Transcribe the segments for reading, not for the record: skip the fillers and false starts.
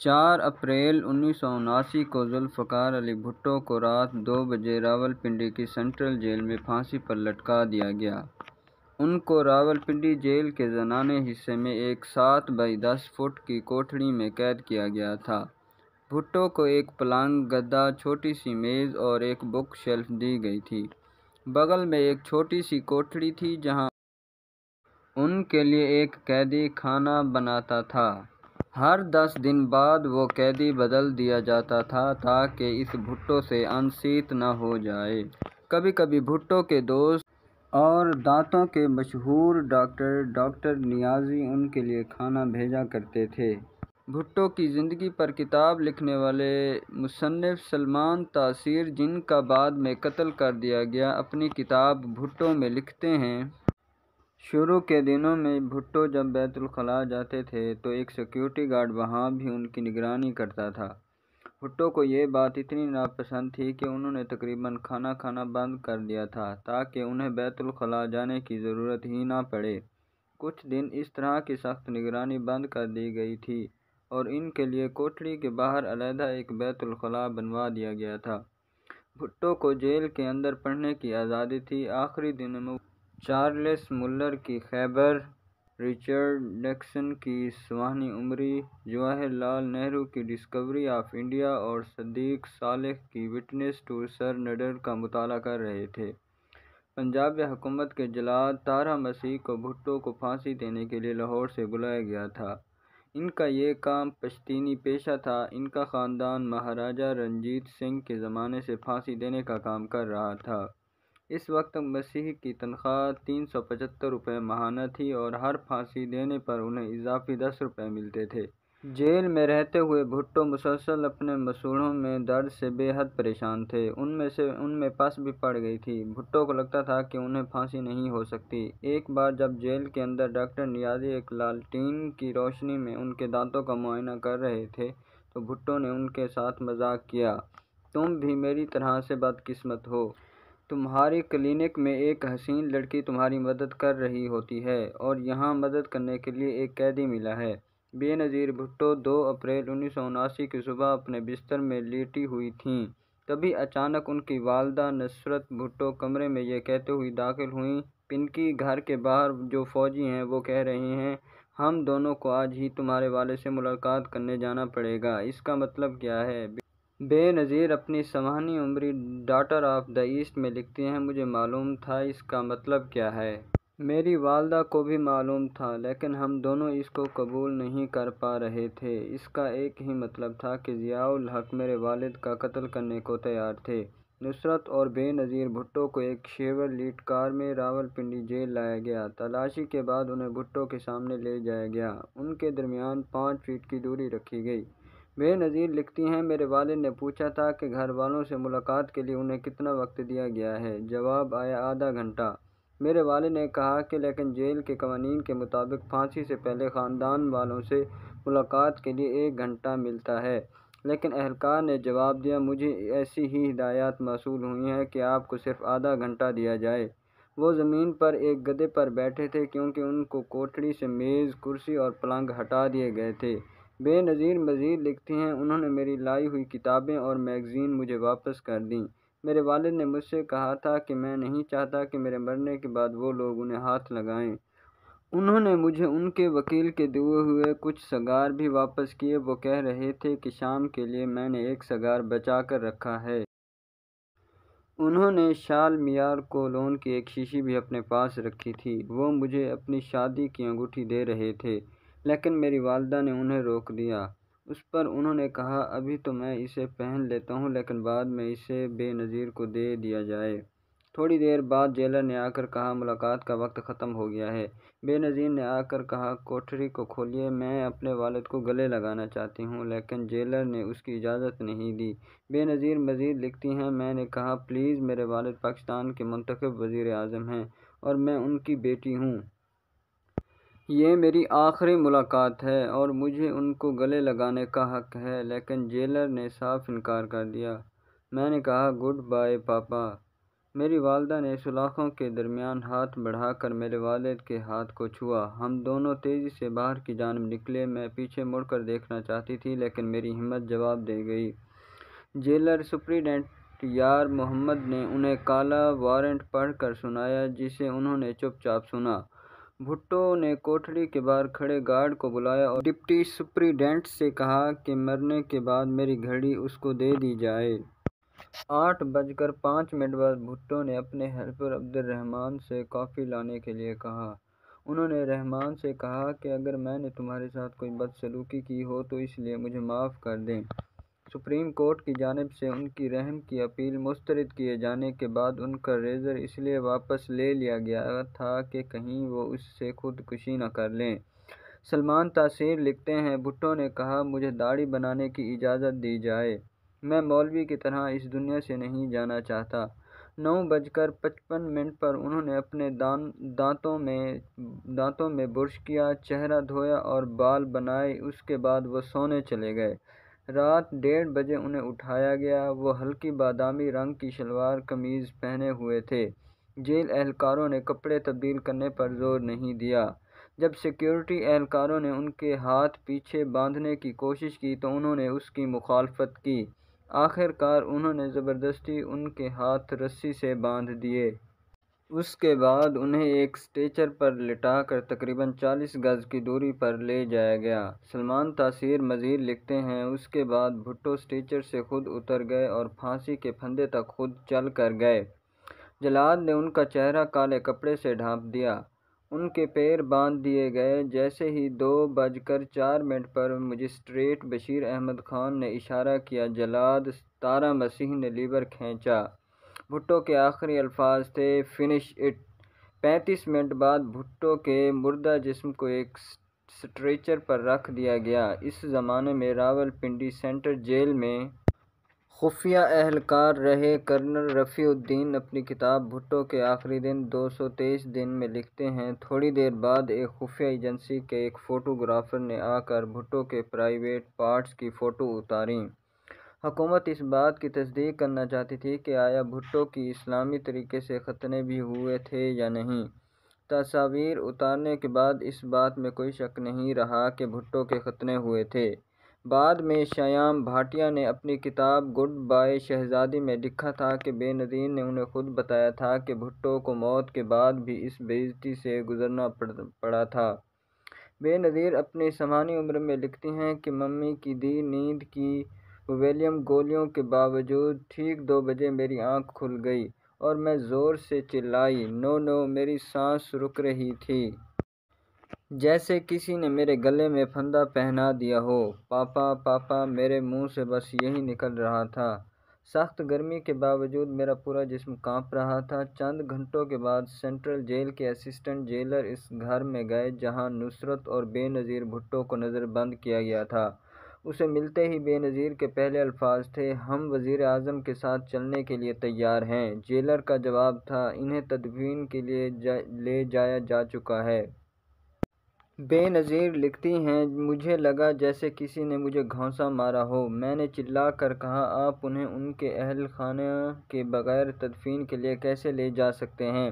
4 April 1979 کو ذوالفقار علی بھٹو کو رات 2 بجے راولپنڈی کی سینٹرل جیل میں پھانسی پر لٹکا دیا گیا۔ ان کو راولپنڈی جیل کے زنانے حصے میں ایک 7 بائی 10 فٹ کی کوٹھڑی میں قید کیا گیا تھا۔ بھٹو کو ایک پلنگ، گدا، چھوٹی سی میز اور ایک بک شیلف دی گئی تھی۔ بغل میں ایک چھوٹی سی کوٹھڑی تھی جہاں ان کے لیے ایک قیدی کھانا بناتا تھا۔ ہر 10 دن بعد وہ قیدی بدل دیا جاتا تھا تاکہ اس بھٹو سے انست نہ ہو جائے۔ کبھی کبھی بھٹو کے دوست اور دانتوں کے مشہور ڈاکٹر نیازی ان کے لیے کھانا بھیجا کرتے تھے۔ بھٹو کی زندگی پر کتاب لکھنے والے مصنف سلمان تاثیر، جن کا بعد میں قتل کر دیا گیا، اپنی کتاب بھٹو میں لکھتے ہیں: شروع کے دنوں میں بھٹو جب بیت الخلاء جاتے تھے تو ایک سیکورٹی گارڈ وہاں بھی ان کی نگرانی کرتا تھا۔ بھٹو کو یہ بات اتنی ناپسند تھی کہ انہوں نے تقریباً کھانا کھانا بند کر دیا تھا تاکہ انہیں بیت الخلاء جانے کی ضرورت ہی نہ پڑے۔ کچھ دن اس طرح کی سخت نگرانی بند کر دی گئی تھی اور ان کے لیے کوٹھڑی کے باہر علیحدہ ایک بیت الخلاء بنوا دیا گیا تھا۔ بھٹو کو جیل کے اندر پڑھنے کی آزادی تھی۔ آخری دنوں میں چارلس ملر کی خیبر، رچرڈ نکسن کی سوانح عمری، جواہر لال نہرو کی ڈسکوری آف انڈیا اور صدیق صالح کی وٹنس ٹو سرنڈر کا مطالعہ کر رہے تھے۔ پنجاب حکومت کے جلاد طاہر مسیح کو بھٹو کو پھانسی دینے کے لیے لاہور سے بلایا گیا تھا۔ ان کا یہ کام پشتینی پیشہ تھا۔ ان کا خاندان مہاراجہ رنجیت سنگھ کے زمانے سے پھانسی دینے کا کام کر رہا تھا۔ اس وقت مسیح کی تنخواہ 375 روپے ماہانہ تھی اور ہر پھانسی دینے پر انہیں اضافی 10 روپے ملتے تھے۔ جیل میں رہتے ہوئے بھٹو مسلسل اپنے مسوڑھوں میں درد سے بے حد پریشان تھے۔ ان میں پس بھی پڑ گئی تھی۔ بھٹو کو لگتا تھا کہ انہیں پھانسی نہیں ہو سکتی۔ ایک بار جب جیل کے اندر ڈاکٹر نیازی ایک لالٹین کی روشنی میں ان کے دانتوں کا معائنہ کر رہے تھے تو بھٹو نے ان کے ساتھ مذاق کیا: تم بھی میری طرح سے بدقسمت ہو۔ تمہاری کلینک میں ایک حسین لڑکی تمہاری مدد کر رہی ہوتی ہے اور یہاں مدد کرنے کے لیے ایک قیدی ملا ہے۔ بے نظیر بھٹو 2 اپریل 1979 کی صبح اپنے بستر میں لیٹی ہوئی تھیں۔ تبھی اچانک ان کی والدہ نصرت بھٹو کمرے میں یہ کہتے ہوئی داخل ہوئیں: پنکی، گھر کے باہر جو فوجی ہیں وہ کہہ رہے ہیں ہم دونوں کو آج ہی تمہارے والد سے ملاقات کرنے جانا پڑے گا۔ اس کا مطلب کیا ہے؟ بے نظیر اپنی سوانح عمری ڈاٹر آف دی ایسٹ میں لکھتی ہیں: مجھے معلوم تھا اس کا مطلب کیا ہے۔ میری والدہ کو بھی معلوم تھا لیکن ہم دونوں اس کو قبول نہیں کر پا رہے تھے۔ اس کا ایک ہی مطلب تھا کہ ضیاء الحق میرے والد کا قتل کرنے کو تیار تھے۔ نصرت اور بے نظیر بھٹو کو ایک شیورلیٹ کار میں راولپنڈی جیل لایا گیا۔ تلاشی کے بعد انہیں بھٹو کے سامنے لے جایا گیا۔ ان کے درمیان 5 فٹ کی دوری رکھی گئی۔ بے نظیر لکھتی ہیں: میرے والد نے پوچھا تھا کہ گھر والوں سے ملاقات کے لیے انہیں کتنا وقت دیا گیا ہے۔ جواب آیا: آدھا گھنٹہ۔ میرے والد نے کہا کہ لیکن جیل کے قوانین کے مطابق پھانسی سے پہلے خاندان والوں سے ملاقات کے لیے 1 گھنٹہ ملتا ہے، لیکن اہلکار نے جواب دیا: مجھے ایسی ہی ہدایات موصول ہوئی ہیں کہ آپ کو صرف آدھا گھنٹہ دیا جائے۔ وہ زمین پر ایک گدے پر بیٹھے تھے کیونکہ ان کو کوٹھڑی سے میز، کرسی اور پلنگ ہٹا دیے گئے تھے۔ بے نظیر مزید لکھتی ہیں: انہوں نے میری لائی ہوئی کتابیں اور میگزین مجھے واپس کر دیں۔ میرے والد نے مجھ سے کہا تھا کہ میں نہیں چاہتا کہ میرے مرنے کے بعد وہ لوگ انہیں ہاتھ لگائیں۔ انہوں نے مجھے ان کے وکیل کے دیے ہوئے کچھ سگار بھی واپس کیے۔ وہ کہہ رہے تھے کہ شام کے لیے میں نے ایک سگار بچا کر رکھا ہے۔ انہوں نے شال معیار کولون کی ایک شیشی بھی اپنے پاس رکھی تھی۔ وہ مجھے اپنی شادی کی انگوٹھی دے رہے تھے لیکن میری والدہ نے انہیں روک دیا۔ اس پر انہوں نے کہا: ابھی تو میں اسے پہن لیتا ہوں لیکن بعد میں اسے بے نظیر کو دے دیا جائے۔ تھوڑی دیر بعد جیلر نے آ کر کہا: ملاقات کا وقت ختم ہو گیا ہے۔ بے نظیر نے آ کر کہا: کوٹھڑی کو کھولیے، میں اپنے والد کو گلے لگانا چاہتی ہوں، لیکن جیلر نے اس کی اجازت نہیں دی۔ بے نظیر مزید لکھتی ہیں: میں نے کہا پلیز، میرے والد پاکستان کے منتخب وزیر اعظم ہیں اور میں ان کی بیٹی ہوں۔ یہ میری آخری ملاقات ہے اور مجھے ان کو گلے لگانے کا حق ہے، لیکن جیلر نے صاف انکار کر دیا۔ میں نے کہا: گڈ بائے پاپا۔ میری والدہ نے سلاخوں کے درمیان ہاتھ بڑھا کر میرے والد کے ہاتھ کو چھوا۔ ہم دونوں تیزی سے باہر کی جانب نکلے۔ میں پیچھے مڑ کر دیکھنا چاہتی تھی لیکن میری ہمت جواب دے گئی۔ جیلر سپرنٹنڈنٹ یار محمد نے انہیں کالا وارنٹ پڑھ کر سنایا جسے انہوں نے چپ چاپ سنا۔ بھٹو نے کوٹڑی کے باہر کھڑے گارڈ کو بلایا اور ڈپٹی سپرنٹنڈنٹ سے کہا کہ مرنے کے بعد میری گھڑی اس کو دے دی جائے۔ 8:05 بعد بھٹو نے اپنے ہیلپر عبد الرحمن سے کافی لانے کے لیے کہا۔ انہوں نے رحمان سے کہا کہ اگر میں نے تمہارے ساتھ کوئی بدسلوکی کی ہو تو اس لیے مجھے معاف کر دیں۔ سپریم کورٹ کی جانب سے ان کی رحم کی اپیل مسترد کیے جانے کے بعد ان کا ریزر اس لیے واپس لے لیا گیا تھا کہ کہیں وہ اس سے خودکشی نہ کر لیں۔ سلمان تاثیر لکھتے ہیں، بھٹو نے کہا مجھے داڑھی بنانے کی اجازت دی جائے، میں مولوی کی طرح اس دنیا سے نہیں جانا چاہتا۔ 9:55 پر انہوں نے اپنے دانتوں میں برش کیا، چہرہ دھویا اور بال بنائے، اس کے بعد وہ سونے چلے گئے۔ رات 1:30 بجے انہیں اٹھایا گیا۔ وہ ہلکی بادامی رنگ کی شلوار قمیض پہنے ہوئے تھے۔ جیل اہلکاروں نے کپڑے تبدیل کرنے پر زور نہیں دیا۔ جب سیکورٹی اہلکاروں نے ان کے ہاتھ پیچھے باندھنے کی کوشش کی تو انہوں نے اس کی مخالفت کی۔ آخر کار انہوں نے زبردستی ان کے ہاتھ رسی سے باندھ دیے۔ اس کے بعد انہیں ایک اسٹریچر پر لٹا کر تقریباً 40 گز کی دوری پر لے جایا گیا۔ سلمان تاثیر مزید لکھتے ہیں، اس کے بعد بھٹو اسٹریچر سے خود اتر گئے اور پھانسی کے پھندے تک خود چل کر گئے۔ جلاد نے ان کا چہرہ کالے کپڑے سے ڈھانپ دیا۔ ان کے پیر باندھ دیے گئے۔ جیسے ہی 2:04 پر مجسٹریٹ بشیر احمد خان نے اشارہ کیا، جلاد تارا مسیح نے لیور کھینچا۔ بھٹو کے آخری الفاظ تھے، فنش اٹ۔ 35 منٹ بعد بھٹو کے مردہ جسم کو ایک اسٹریچر پر رکھ دیا گیا۔ اس زمانے میں راول پنڈی سینٹرل جیل میں خفیہ اہلکار رہے کرنل رفیع الدین اپنی کتاب بھٹو کے آخری دن 223 دن میں لکھتے ہیں، تھوڑی دیر بعد ایک خفیہ ایجنسی کے ایک فوٹوگرافر نے آ کر بھٹو کے پرائیویٹ پارٹس کی فوٹو اتاریں۔ حکومت اس بات کی تصدیق کرنا چاہتی تھی کہ آیا بھٹو کی اسلامی طریقے سے ختنے بھی ہوئے تھے یا نہیں۔ تصاویر اتارنے کے بعد اس بات میں کوئی شک نہیں رہا کہ بھٹو کے ختنے ہوئے تھے۔ بعد میں شیام بھاٹیہ نے اپنی کتاب گڈ بائے شہزادی میں لکھا تھا کہ بے نظیر نے انہیں خود بتایا تھا کہ بھٹو کو موت کے بعد بھی اس بے عزتی سے گزرنا پڑا تھا۔ بے نظیر اپنی سمانی عمر میں لکھتی ہیں کہ ممی کی دی نیند کی ویلیم گولیوں کے باوجود ٹھیک 2 بجے میری آنکھ کھل گئی اور میں زور سے چلائی، نو نو، میری سانس رک رہی تھی۔ جیسے کسی نے میرے گلے میں پھندا پہنا دیا ہو۔ پاپا پاپا، میرے منہ سے بس یہی نکل رہا تھا۔ سخت گرمی کے باوجود میرا پورا جسم کانپ رہا تھا۔ چند گھنٹوں کے بعد سینٹرل جیل کے اسسٹنٹ جیلر اس گھر میں گئے جہاں نصرت اور بے نظیر بھٹو کو نظر بند کیا گیا تھا۔ اسے ملتے ہی بے نظیر کے پہلے الفاظ تھے، ہم وزیر اعظم کے ساتھ چلنے کے لیے تیار ہیں۔ جیلر کا جواب تھا، انہیں تدفین کے لیے لے جایا جا چکا ہے۔ بے نظیر لکھتی ہیں، مجھے لگا جیسے کسی نے مجھے گھونسا مارا ہو۔ میں نے چلا کر کہا، آپ انہیں ان کے اہل خانہ کے بغیر تدفین کے لیے کیسے لے جا سکتے ہیں؟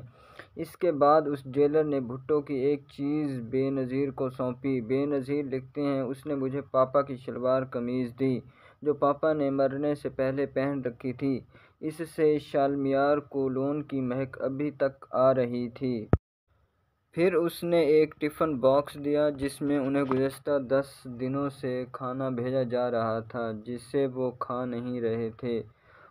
اس کے بعد اس جیلر نے بھٹو کی ایک چیز بے نظیر کو سونپی۔ بے نظیر لکھتے ہیں، اس نے مجھے پاپا کی شلوار قمیض دی جو پاپا نے مرنے سے پہلے پہن رکھی تھی، اس سے شالمیار کولون کی مہک ابھی تک آ رہی تھی۔ پھر اس نے ایک ٹفن باکس دیا جس میں انہیں گزشتہ 10 دنوں سے کھانا بھیجا جا رہا تھا جسے وہ کھا نہیں رہے تھے۔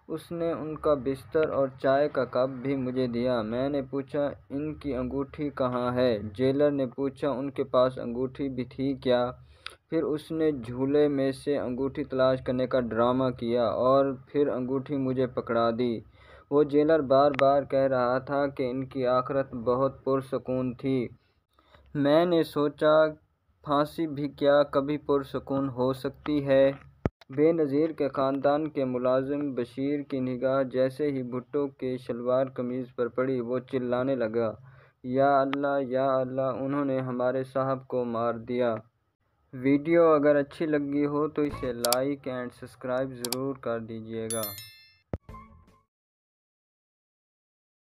اس نے ان کا بستر اور چائے کا کپ بھی مجھے دیا۔ میں نے پوچھا، ان کی انگوٹھی کہاں ہے؟ جیلر نے پوچھا، ان کے پاس انگوٹھی بھی تھی کیا؟ پھر اس نے جھولے میں سے انگوٹھی تلاش کرنے کا ڈرامہ کیا اور پھر انگوٹھی مجھے پکڑا دی۔ وہ جیلر بار بار کہہ رہا تھا کہ ان کی آخرت بہت پرسکون تھی۔ میں نے سوچا، پھانسی بھی کیا کبھی پرسکون ہو سکتی ہے؟ بے نظیر کے خاندان کے ملازم بشیر کی نگاہ جیسے ہی بھٹو کے شلوار قمیض پر پڑی، وہ چلانے لگا، یا اللہ یا اللہ، انہوں نے ہمارے صاحب کو مار دیا۔ ویڈیو اگر اچھی لگی ہو تو اسے لائک اینڈ سبسکرائب ضرور کر دیجیے گا۔